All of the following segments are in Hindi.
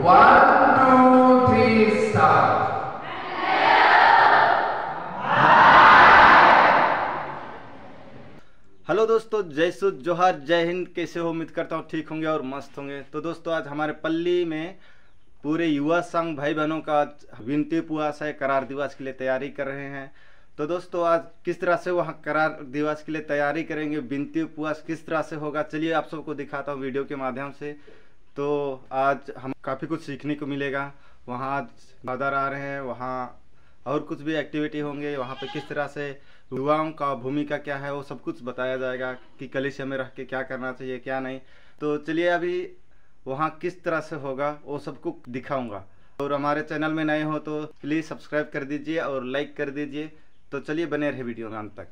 1 2 3 स्टार्ट। हेलो दोस्तों, जय सुध, जोहार, जय हिंद। कैसे हो? उम्मीद करता हूँ ठीक होंगे और मस्त होंगे। तो दोस्तों, आज हमारे पल्ली में पूरे युवा संघ भाई बहनों का विनती उपवास है, करार दिवस के लिए तैयारी कर रहे हैं। तो दोस्तों, आज किस तरह से वहाँ करार दिवस के लिए तैयारी करेंगे, विनती उपवास किस तरह से होगा, चलिए आप सबको दिखाता हूँ वीडियो के माध्यम से। तो आज हम काफ़ी कुछ सीखने को मिलेगा। वहाँ आज फादर आ रहे हैं, वहाँ और कुछ भी एक्टिविटी होंगे। वहाँ पे किस तरह से युवाओं का भूमिका क्या है वो सब कुछ बताया जाएगा कि कलीसिया में रह के क्या करना चाहिए क्या नहीं। तो चलिए अभी वहाँ किस तरह से होगा वो सबको दिखाऊंगा। और हमारे चैनल में नए हो तो प्लीज़ सब्सक्राइब कर दीजिए और लाइक कर दीजिए। तो चलिए बने रहे वीडियो में अंत तक।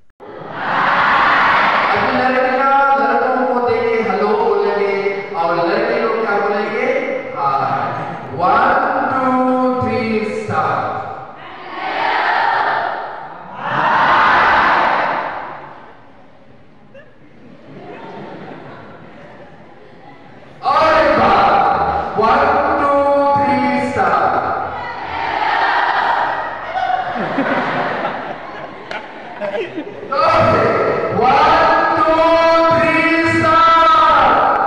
लड़कों को देखे हेलो बोलेंगे और लड़के लोग क्या बोलेंगे? हाय। 1 2 3 स्टार्ट। और 1 2 3 start. One, two, three, start!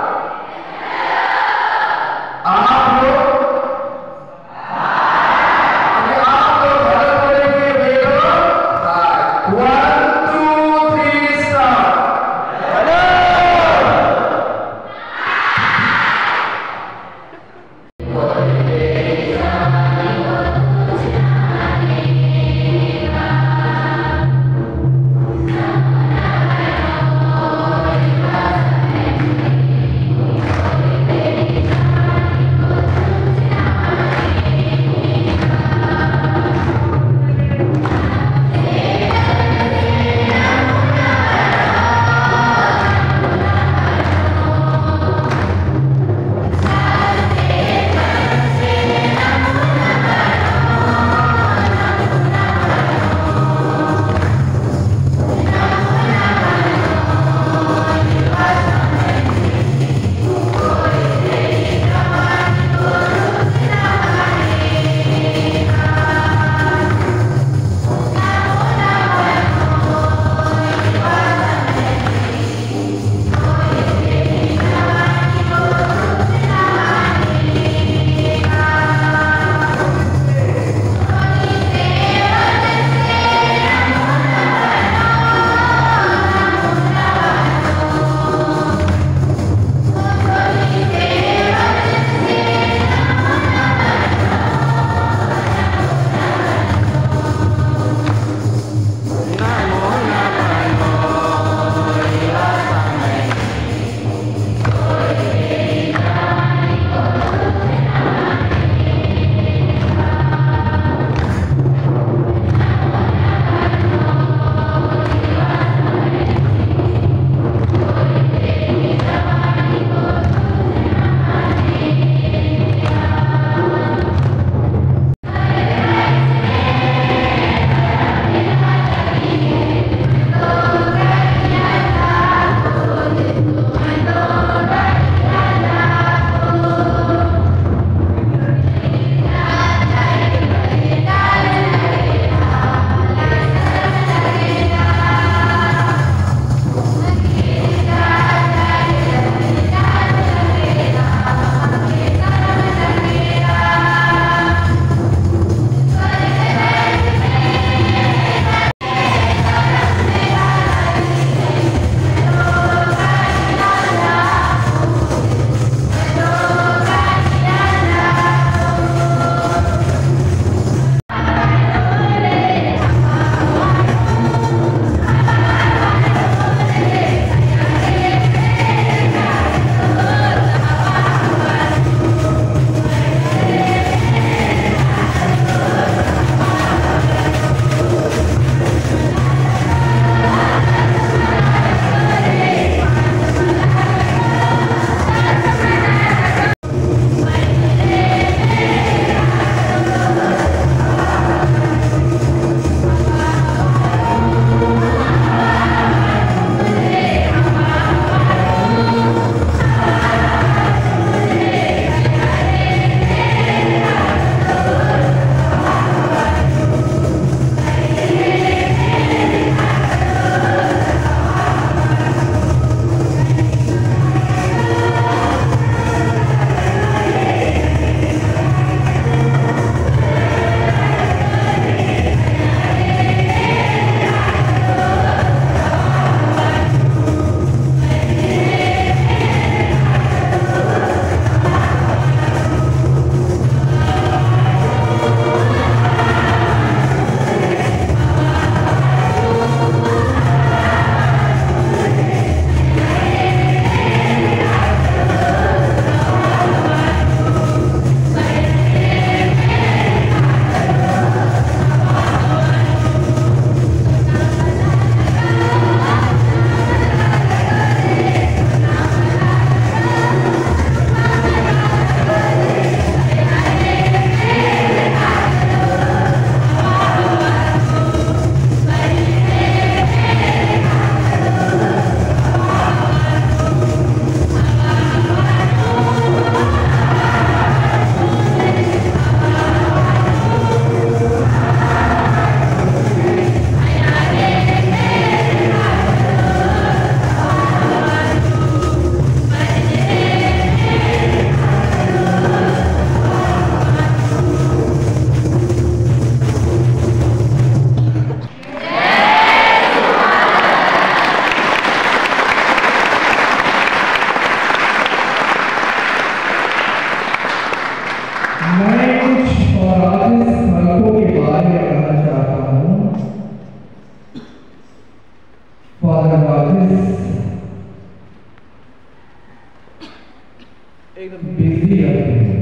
एकदम बिजी रहते हैं,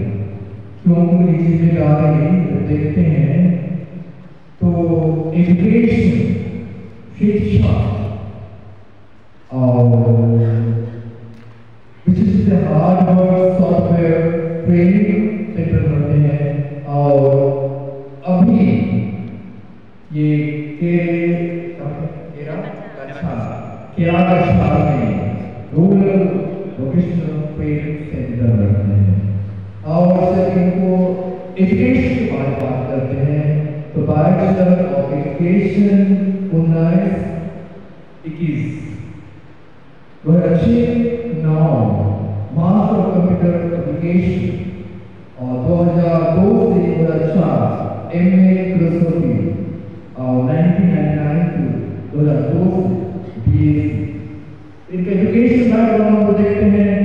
क्यों ये जिम्मेदारी देखते हैं। तो एजुकेशन, शिक्षा और विशेष हार्डवेयर सॉफ्टवेयर ट्रेनिंग सेंटर होते हैं। और अभी ये केरागछा में रूरल वोकेशनल ट्रेनिंग सेंटर रहते हैं। और जब इनको एजुकेशन के बारे में बात करते हैं तो bachelor of education 19-21 2006-9 master of computer application और 2002 से 2004 एमए फिलोसफी और 1999 से 2002 बीएससी। इनका एजुकेशन बैकग्राउंड को देखते हैं,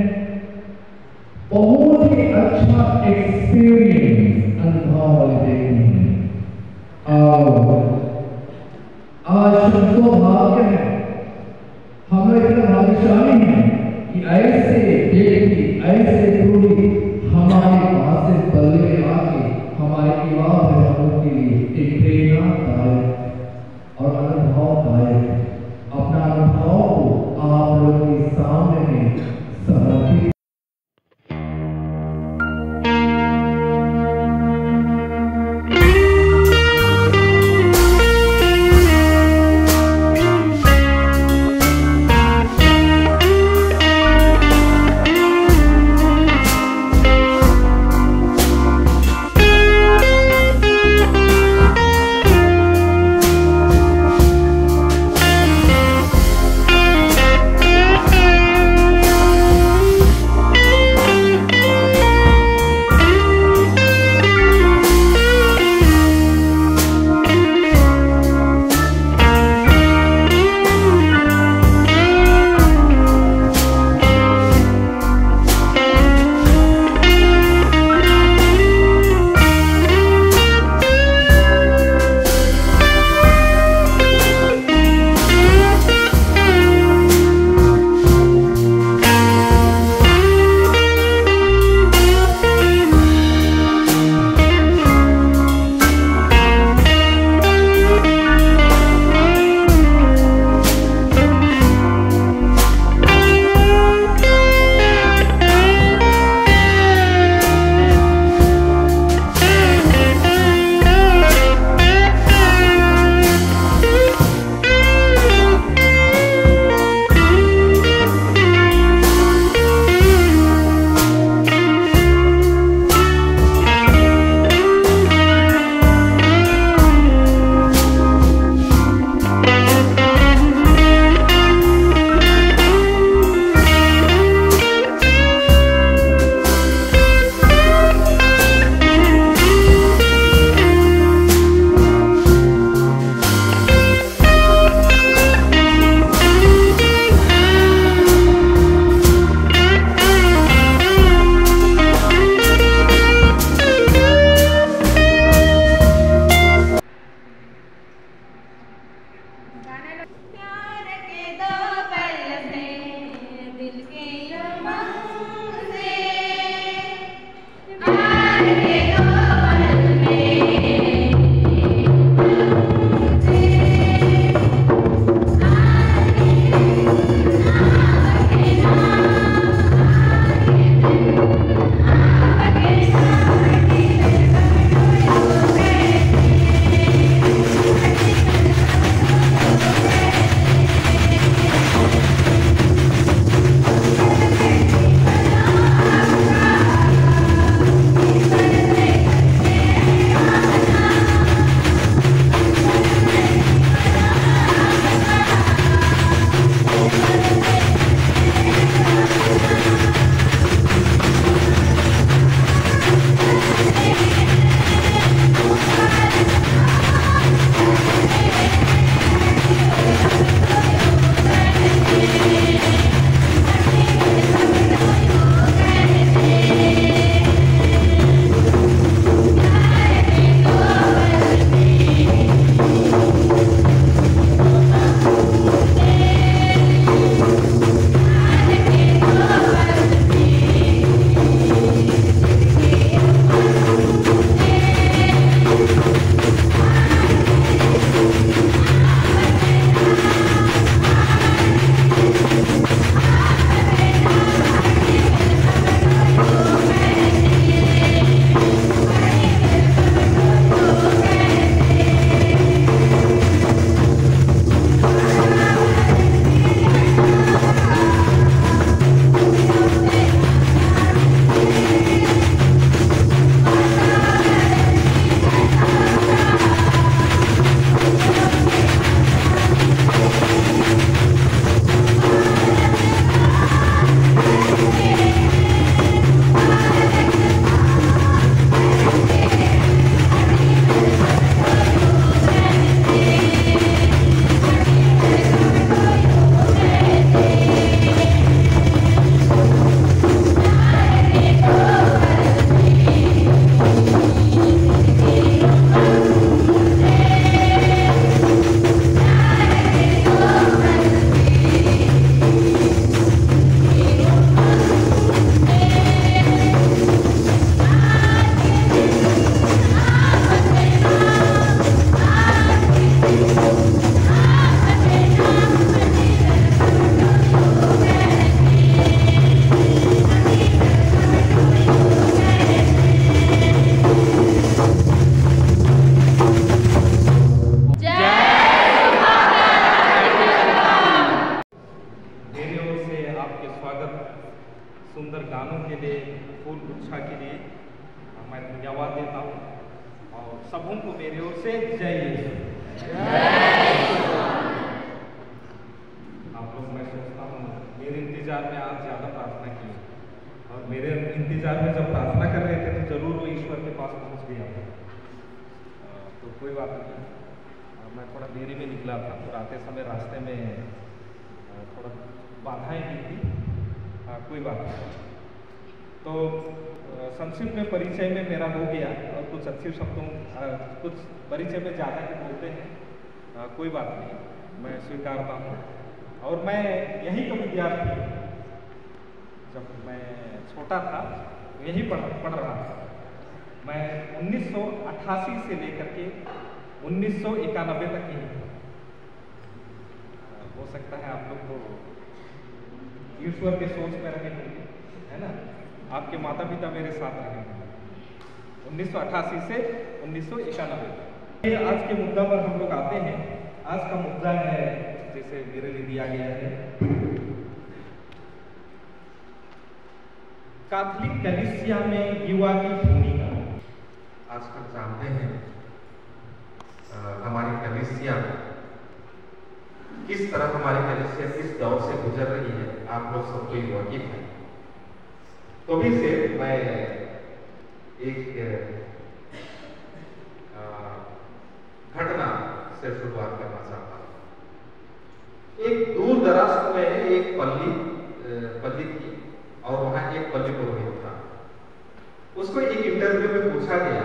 बहुत ही अच्छा एक्सपीरियंस अनुभव वाले देखते हैं। और आज सौभाग्य है, हम लोग इतना भाग्यशाली हैं कि ऐसे व्यक्ति, ऐसे गुरु हमारे पास से बल्ले आके हमारे युवा बच्चों के लिए एक प्रेरणादायक और अनुभवदायक अपना अनुभव को आप लोगों के सामने में समर्पित मेहमानों के लिए, फूल गुच्छा के लिए मैं धन्यवाद देता हूँ और सबों को मेरी ओर से जय यीशु। आप लोग, मैं सोचता हूँ मेरे इंतजार में आज ज़्यादा प्रार्थना की और मेरे इंतजार में जब प्रार्थना कर रहे थे तो जरूर मैं ईश्वर के पास पहुँच गया था। तो कोई बात नहीं, मैं थोड़ा देरी में निकला था तो आते समय रास्ते में थोड़ा बाधाएं की थी। कोई बात नहीं। तो संक्षिप्त में परिचय में मेरा हो गया और कुछ अच्छे शब्दों कुछ परिचय में ज़्यादा ही बोलते हैं, कोई बात नहीं, मैं स्वीकारता हूँ। और मैं यहीं का विद्यार्थी, जब मैं छोटा था यहीं पढ़ रहा था। मैं 1988 से लेकर के 1991 तक यहीं था। हो सकता है आप लोग को ईश्वर के सोच में रहे होंगे, है ना, आपके माता पिता मेरे साथ रहे होंगे 1988 से 1991। आज के मुद्दा पर हम लोग आते हैं। आज का मुद्दा है, जैसे मेरे लिए दिया गया है, कैथोलिक कलीसिया में युवा की भूमिका। आजकल जानते हैं हमारी कलीसिया किस तरह हमारी कलीसिया किस दौर से गुजर रही है, आप लोग सबको वाकिफ हैं। तो भी से मैं एक घटना से शुरुआत करना चाहता हूँ। एक दूर दराज में एक पल्ली थी और वहां एक पल्ली पुरोहित था। उसको एक इंटरव्यू में पूछा गया,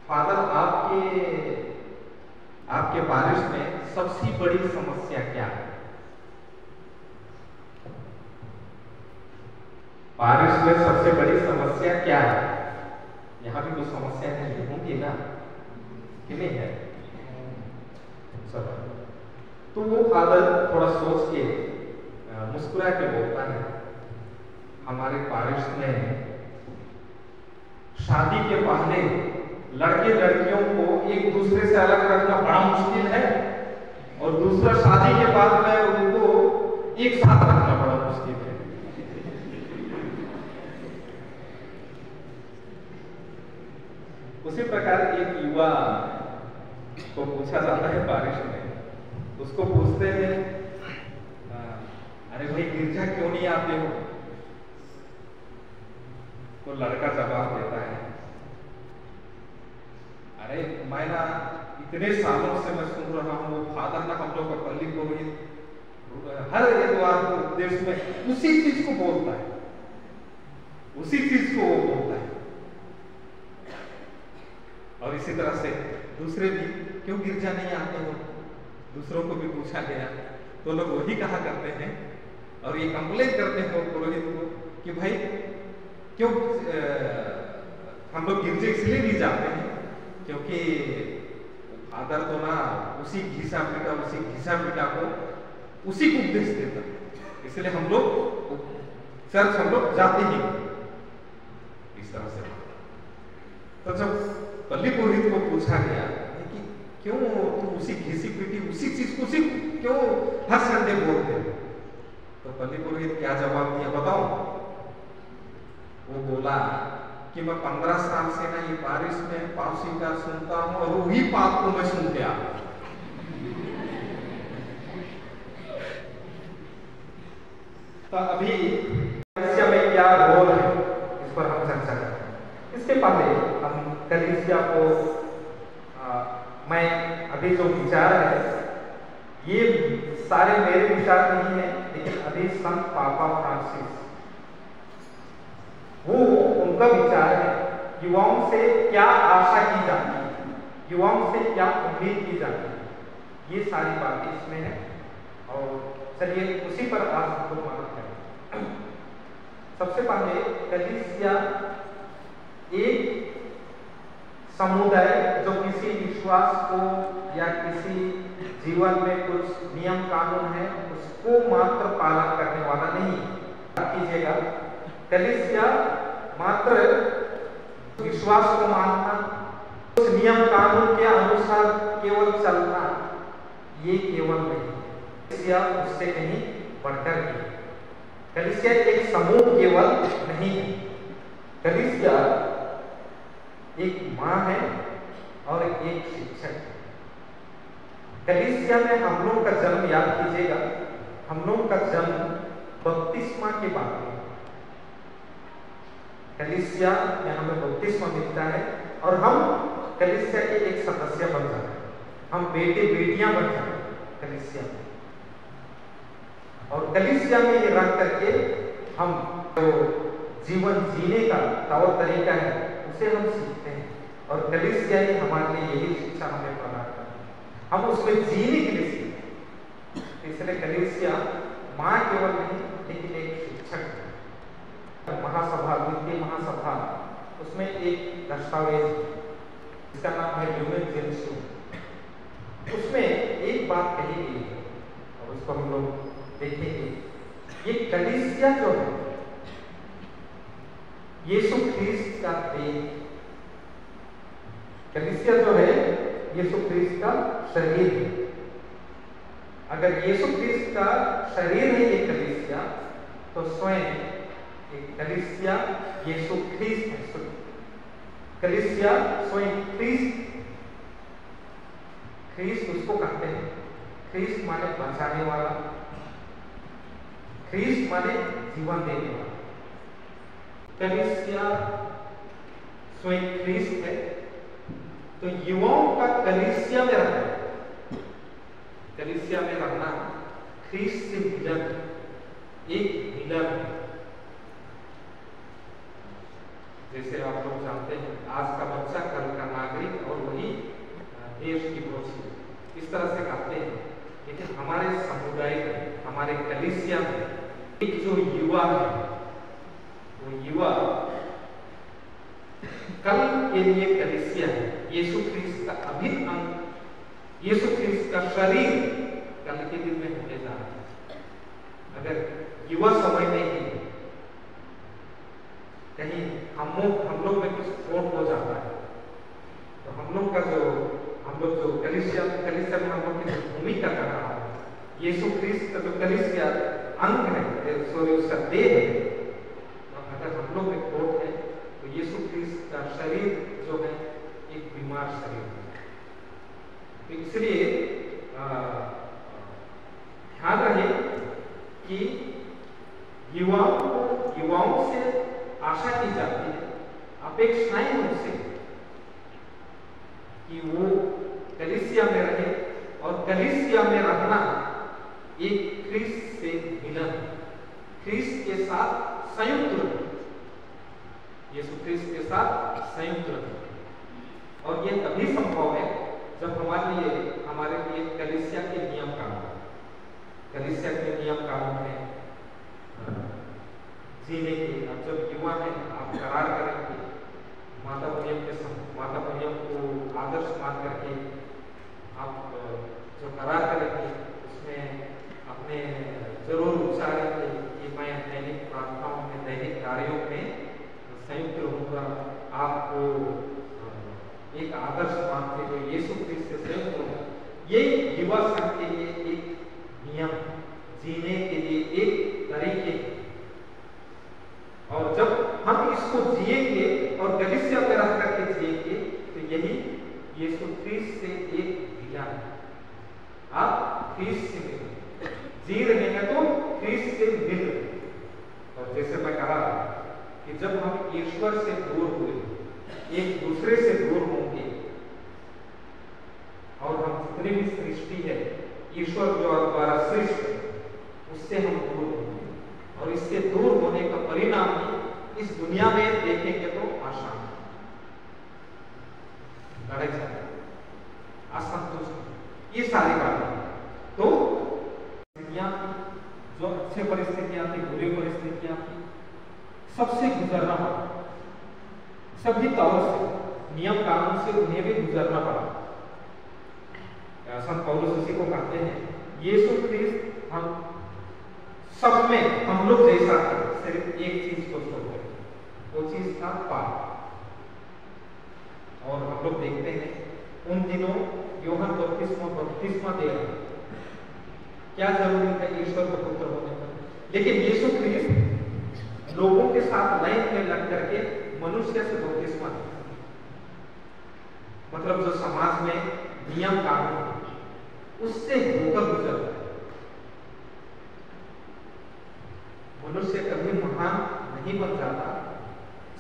फादर आपके पारिश में सबसे बड़ी समस्या क्या है? पारिश में सबसे बड़ी समस्या क्या है? यहाँ भी कुछ समस्या नहीं होंगी ना, कि नहीं है? सब। तो वो फादर थोड़ा सोच के मुस्कुरा के बोलता है, हमारे पारिश में शादी के पहले लड़के लड़कियों को एक दूसरे से अलग रखना बड़ा मुश्किल है और दूसरा शादी के बाद में उनको एक साथ रखना बड़ा मुश्किल है। उसी प्रकार एक युवा को पूछा जाता है बारिश में, उसको पूछते हैं, अरे भाई गिरजा क्यों नहीं आते हो? तो लड़का जवाब देता है, अरे मैं ना इतने सालों से मैं सुन रहा हूँ, फादर ना हम लोग का पल्ली पुरोहित हर एतवार को उपदेश में उसी चीज को बोलता है, उसी चीज को वो बोलता है। और इसी तरह से दूसरे भी क्यों गिरजा नहीं आते हो, दूसरों को भी पूछा गया तो लोग वही कहा करते हैं और ये कंप्लेन करते हैं पुरोहित को कि भाई क्यों हम लोग गिरजे इसलिए नहीं जाते हैं क्योंकि फादर तो ना उसी घिसा पिटा को उसी को उपदेश देता, इसलिए हम लोग चर्च हम लोग जाते ही इस तरह से। तो जब पल्ली पुरोहित को पूछा गया कि क्यों तुम उसी घिसी पिटी उसी चीज को क्यों हर संडे बोलते हो, तो पल्ली पुरोहित क्या जवाब दिया बताओ? वो बोला कि मैं 15 साल से ना ये बारिश में पाप स्वीकार सुनता हूँ और वही पाप को मैं सुनते आ रहा हूं। तो अभी कलीसिया में क्या रोल है इस पर हम चर्चा करें। इसके पहले हम कलीसिया को मैं अभी जो विचार है ये सारे मेरे विचार नहीं है, लेकिन अभी संत पापा फ्रांसिस वो उनका विचार है युवाओं से क्या आशा की जाती है, युवाओं से क्या उम्मीद की जाती है, ये सारी बातें इसमें है। और चलिए उसी पर आज हम लोग बात करें। सबसे पहले कलीसिया एक समुदाय जो किसी विश्वास को या किसी जीवन में कुछ नियम कानून है उसको मात्र पालन करने वाला नहीं। कीजिएगा, कलीसिया मात्र विश्वास को मानना, उस नियम कानून के अनुसार केवल चलना, ये केवल नहीं, कलीसिया उससे कहीं बढ़कर है। कलीसिया एक समूह केवल नहीं है, कलीसिया एक माँ है और एक शिक्षक है। कलीसिया में हम लोग का जन्म याद कीजिएगा, हम लोग का जन्म बपतिस्मा के बाद में, कलीसिया में हमें बपतिस्मा मिलता है और हम कलीसिया के एक सदस्य बन जाते हैं, हम बेटे बेटियां बन जाते हैं कलीसिया में। और कलीसिया में ये रह करके हम जो जीवन जीने का तौर तरीका है उसे हम सीखते हैं, और कलीसिया ही हमारे लिए यही शिक्षा हमें प्रदान करती है, हम उसमें जीने के लिए सीखते हैं। इसलिए कलीसिया माँ केवल नहीं लेकिन एक शिक्षक है। महासभा, द्वितीय महासभा, उसमें एक दस्तावेज जिसका नाम है ल्यूमेन जेनसुम, उसमें एक बात कही गई है और उसको हम लोग देखेंगे। ये कलीसिया जो है यीशु ख्रीस्त का देह, कलीसिया जो है यीशु ख्रीस्त का शरीर है। अगर यीशु ख्रीस्त का शरीर है ये कलीसिया, तो स्वयं एक कलीसिया यीशु ख्रीस्त है। कलीसिया स्वयं ख्रीस्त, ख्रीस्त उसको कहते हैं। ख्रीस्त माने बचाने वाला, ख्रीस्त माने जीवन देने वाला। कलीसिया स्वयं ख्रीस्त है, तो युवाओं का कलीसिया में रहना, कलीसिया में रहना ख्रीस्त से मिलन, एक मिलन है। जैसे आप लोग जानते हैं आज का बच्चा कल का नागरिक और वही देश की रोशनी, इस तरह से कहते हैं। लेकिन हमारे समुदाय में, हमारे कलीसिया में एक जो युवा है, वो युवा कल के लिए कलीसिया है, यीशु ख्रीस्त का अभिन्न अंग, यीशु ख्रीस्त का शरीर कल के दिन में होने जा रहा है। अगर युवा समय में ही कहीं हम लोग में कुछ खोट हो जाता है, तो हम लोग जो कलीसिया में हम लोग की जो भूमिका कर रहा है, यीशु ख्रीस्त का जो कलीसिया अंग है, सॉरी उसका देह है, तो अगर हम लोग में खोट है तो यीशु ख्रीस्त का शरीर जो है एक बीमार शरीर है। तो इसलिए ध्यान रहे कि युवाओं से आशा की जाती है, अपेक्षाएं उनसे कि वो कलीसिया में रहे, और कलीसिया में रहना एक ख्रीस्त से मिलन, ख्रीस्त के साथ संयुक्त रहे, यीशु ख्रीस्त के साथ संयुक्त रहे। और ये तभी संभव है जब हमारे लिए कलीसिया के नियम कानून, कलीसिया के नियम कानून में जीने के। अब जब युवा है, आप करार करेंगे माता मरियम को आदर्श मान करके आप जो करार करेंगे उसमें अपने जरूर उच्चारेंगे कि मैं दैनिक प्रार्थनाओं में, दैनिक कार्यों में संयुक्त रहूंगा, आपको एक आदर्श मानते हुए यीशु ख्रीस्त से संयुक्त रहूंगा। ये युवा संघ के लिए एक नियम, जीने के लिए एक तरीके, और जब हम इसको जिएंगे और कलीसिया में रह करके जिएंगे तो यही यीशु ख्रीस्त से एक मिलन, आप ख्रीस्त से मिले, जी रहे हैं तो ख्रीस्त से मिल रहे। और जैसे मैं कहा कि जब हम ईश्वर से दूर हुए, एक दूसरे से दूर होंगे, और हम जितनी भी सृष्टि है ईश्वर द्वारा सृष्टि, उससे हम दूर होंगे, और इससे दूर होने का परिणाम ही इस दुनिया में देखेंगे तो आशान, असंतुष्ट, ये सारी बातें। तो जो अच्छे परिस्थितियां थी, बुरी परिस्थितियां थी, सबसे गुजरना पड़ा, सभी तौर से, नियम कानून से उन्हें भी गुजरना पड़ा। संत पौलुस इसी को कहते हैं, यीशु ख्रीस्त हम सब में हम लोग जैसा था, सिर्फ एक चीज को छोड़ गए, वो चीज था पाप। और हम लोग देखते हैं उन दिनों यूहन्ना बपतिस्मा दे रहे, क्या जरूरी था ईश्वर का पुत्र होने पर? लेकिन यीशु ख्रिस्त लोगों के साथ लाइन में लग करके मनुष्य से बपतिस्मा लिया। मतलब जो समाज में नियम कानून उससे होकर गुजर रहा है। मनुष्य कभी महान नहीं बन जाता,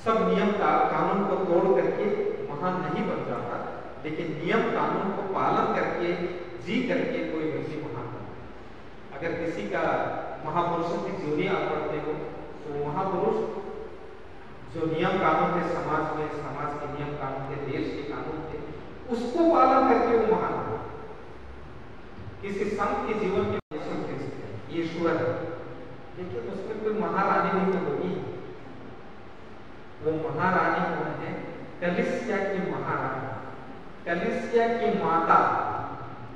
सब नियम का कानून को तोड़ करके महान नहीं बन जाता, लेकिन नियम कानून को पालन करके जी करके कोई व्यक्ति महान बनता। अगर किसी का महापुरुषों की जीवनी आप पढ़ते हो तो महापुरुष जो नियम कानून थे समाज में, समाज के नियम कानून थे, देश के कानून थे, उसको पालन करके वो महान हुआ। किसी संत के जीवन में यीशु ख्रिस्त है, ईश्वर है, लेकिन उसमें कोई महारानी नहीं तो होगी। वो महारानी कौन है? कलीसिया की महारानी, कलीसिया की माता,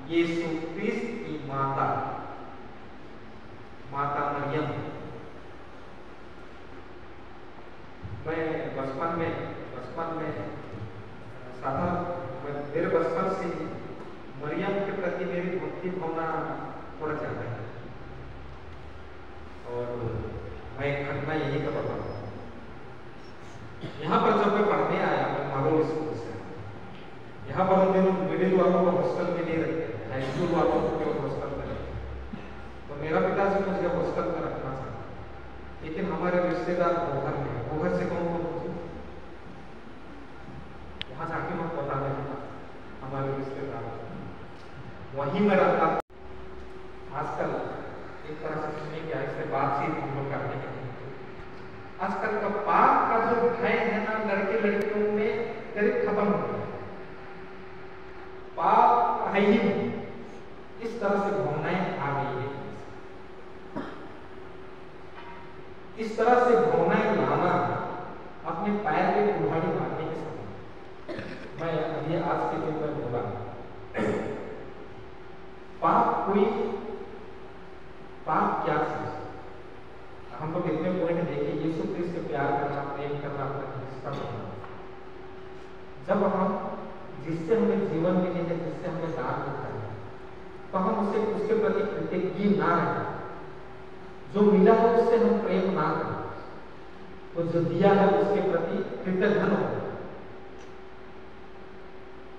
यीशु ख्रिस्त की माता, माता मरियम। मैं बचपन में साधारण मेरे बचपन से मरियम के प्रति मेरी भक्ति भावना थोड़ा ज्यादा है, और मैं घटना यही का बताऊँ। यहाँ पर जब मैं पढ़ने आया, मैं मारोल स्कूल से, यहाँ पर हम दिनों मिडिल वालों को हॉस्टल में नहीं रखते, हाई स्कूल वालों को केवल हॉस्टल में रखते। तो मेरा पिताजी मुझे हॉस्टल में रखना था, लेकिन हमारे रिश्तेदार घोघर में, घोघर से कौन कौन मुझे वहां जाके मैं पता नहीं था, हमारे रिश्तेदार वहीं में रहता। आजकल एक तरह से सुनिए क्या इससे बातचीत हम लोग करने के आजकल का पाप का जो भय है ना, लड़के लड़कियों में करीब खत्म हो गया। पाप है ही नहीं, इस तरह से भावनाएं आ गई है। इस तरह से भावनाएं लाना अपने पैर पे कुल्हाड़ी मारने के समान। मैं अभी आज के दिन में बोला, पाप क्या चीज? हम लोग इतने पॉइंट देखे, यीशु ख्रिस्त से प्यार करना, प्रेम करना, अपना रिश्ता बनाना। जब हम जिससे हमें जीवन मिले है, जिससे हमें दान मिलता है, तो हम उसके प्रति कृतज्ञ ना रहे। जो मिला है उससे हम प्रेम ना करें, तो जो दिया है उसके प्रति कृतज्ञ हो।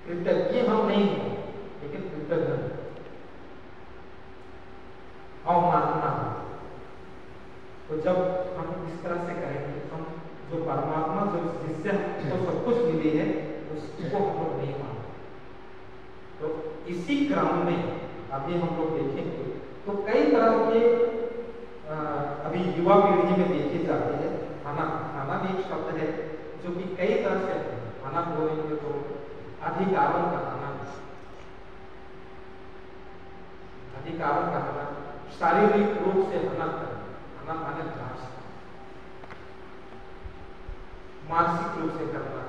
कृतज्ञ हम नहीं हो, लेकिन कृतज्ञ अवमानना। तो जब हम इस तरह से करेंगे, हम जो परमात्मा जो जिससे हमको सब कुछ मिली है उसको हम लोग नहीं मानते। तो इसी क्रम में अभी हम लोग देखेंगे तो कई तरह के अभी युवा पीढ़ी में देखे जाते हैं। खाना भी एक शब्द है जो कि कई तरह से खाना बोलेंगे तो अधिकारों का खाना, अधिकारों का खाना, शारीरिक रूप से खाना माने मानसिक रूप से करना,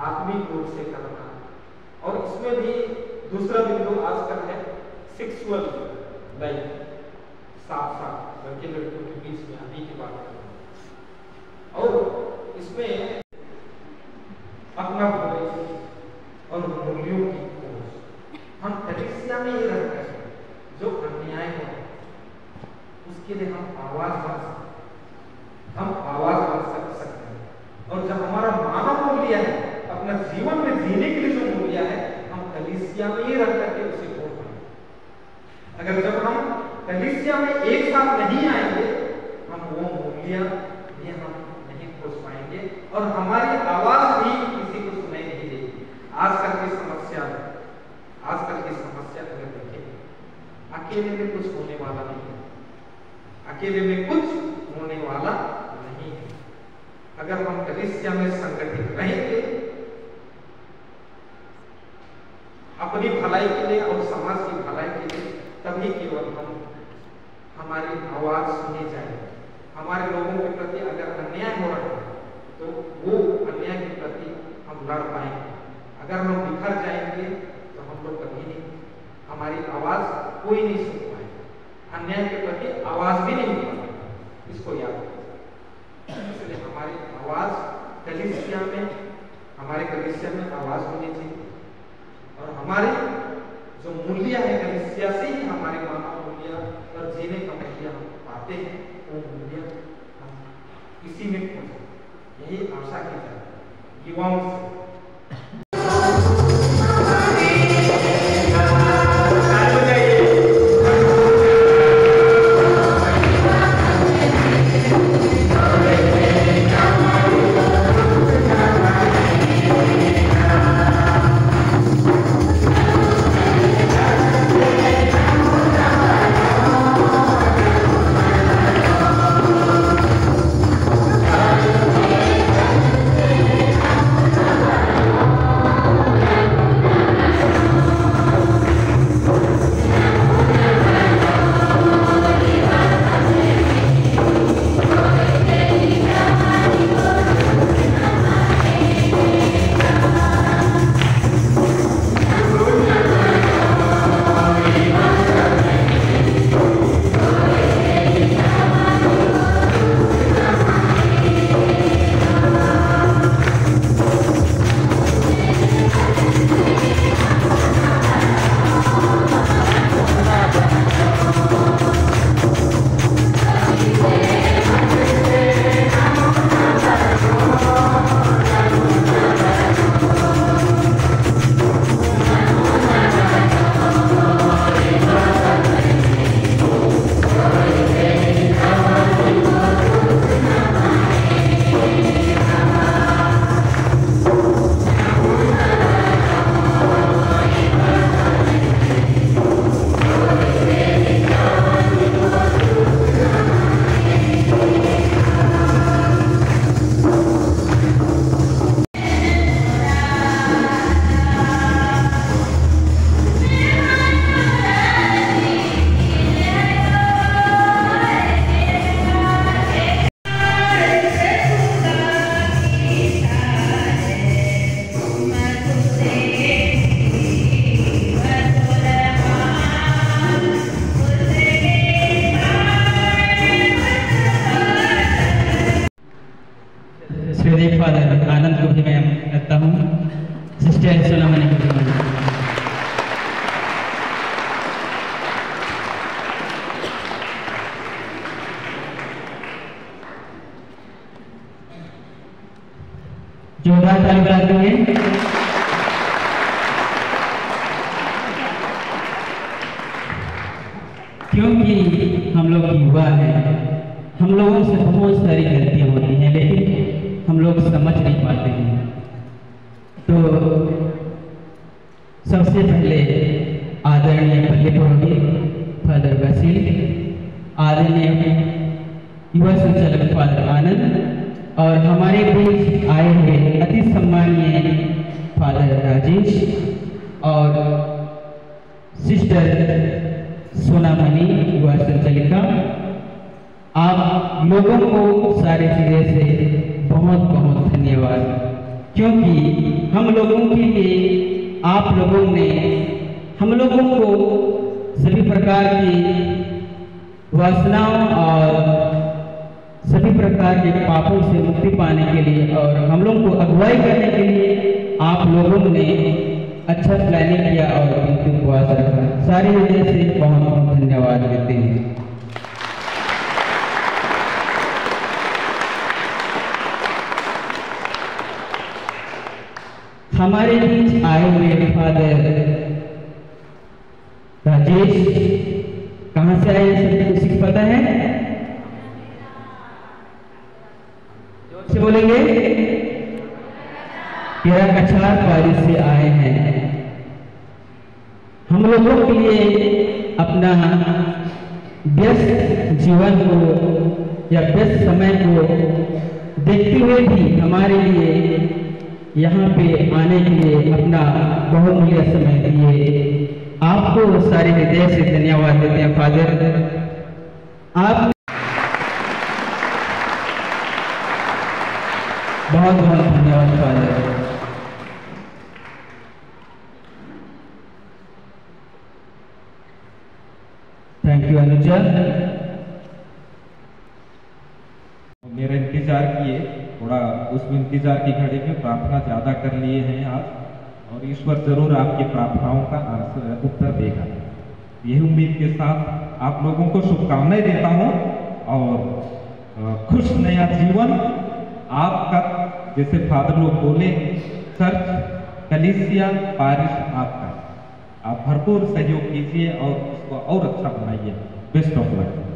आत्मिक रूप से करना। और इसमें भी दूसरा बिंदु आजकल है सेक्सुअल लाइफ, साफ साफ लड़के लड़कियों के बीच में अभी की बात करना। और इसमें अपना और मूल्यों की खोज। हम कलीसिया में ही रहते हैं, जो अन्याय है उसके लिए हम आवाज बन सकते हैं। और जब हमारा मानव मूल्य है, अपना जीवन में जीने के लिए जो मूल्य है, हम कलीसिया में ही रह करके उसे खोज पाएंगे। अगर जब हम कलीसिया में एक साथ नहीं आएंगे, हम वो मूल्य भी हम नहीं खोज पाएंगे, और हमारी आवाज भी किसी को सुनाई नहीं देगी। आजकल की समस्या अगर देखें, अकेले में कुछ होने वाला नहीं है, अकेले में कुछ होने वाला नहीं है। अगर हम कलीसिया में संगठित रहेंगे अपनी भलाई के लिए और समाज की भलाई के लिए, तभी केवल हमारी आवाज सुनी जाएगी। हमारे लोगों के प्रति अगर अन्याय हो रहा है तो वो अन्याय के प्रति हम लड़ पाएंगे। अगर हम बिखर जाएंगे तो हम लोग कभी नहीं, हमारी आवाज कोई नहीं सुन पाएगा, अन्याय के प्रति आवाज भी नहीं उठाएगा। इसको याद रखिए। इसलिए हमारी आवाज कलीसिया में आवाज होनी चाहिए, और हमारे जो मूल्य है कलीसिया से ही हमारे मानव मूल्य और जीने का मूल्य हम पाते हैं। वो मूल्य हम इसी में खोजें, यही आशा की जाए युवाओं से। फादर आनंद को भी मैं करता हूँ। सिस्टर सोनामणि को भी मैं जोरदार ताली बजाते हैं। क्योंकि हम लोग युवा हैं, हम लोगों से बहुत सारी गलतियां होती हैं, लेकिन हम लोग समझ नहीं पाते हैं। तो सबसे पहले आदरणीय पल्ली पुरोहित फादर वसील, आदरणीय युवा संचालक फादर आनंद और हमारे बीच आए हुए अति सम्मानीय फादर राजेश और सिस्टर सोनामणि युवा संचालिका, आप लोगों को सारे सिरे से बहुत बहुत धन्यवाद, क्योंकि हम लोगों के लिए आप लोगों ने हम लोगों को सभी प्रकार की वासनाओं और सभी प्रकार के पापों से मुक्ति पाने के लिए और हम लोगों को अगुवाई करने के लिए आप लोगों ने अच्छा प्लानिंग किया और बिल्कुल उपवास रखा। सारी वजह से बहुत बहुत धन्यवाद देते हैं। हमारे बीच आए हुए फादर राजेश कहाँ से आए सबको किसी को पता है? जोर से बोलेंगे। केरा कछार पारिस से आए हैं। हम लोगों के लिए अपना व्यस्त जीवन को या व्यस्त समय को देखते हुए भी हमारे लिए यहाँ पे आने के लिए अपना बहुमूल्य समय दिए। आपको सारे हृदय से धन्यवाद देते हैं फादर। आप बहुत बहुत धन्यवाद फादर। Thank you Anuja. मेरा इंतजार किए, थोड़ा उस इंतजार की घड़ी में प्रार्थना ज़्यादा कर लिए हैं आज, और ईश्वर जरूर आपकी प्रार्थनाओं का उत्तर देगा। यही उम्मीद के साथ आप लोगों को शुभकामनाएं देता हूं और खुश नया जीवन आपका, जैसे फादर लोग बोले, चर्च कलीसिया पारिश आपका, आप भरपूर सहयोग कीजिए और उसको और अच्छा बनाइए। Best of luck.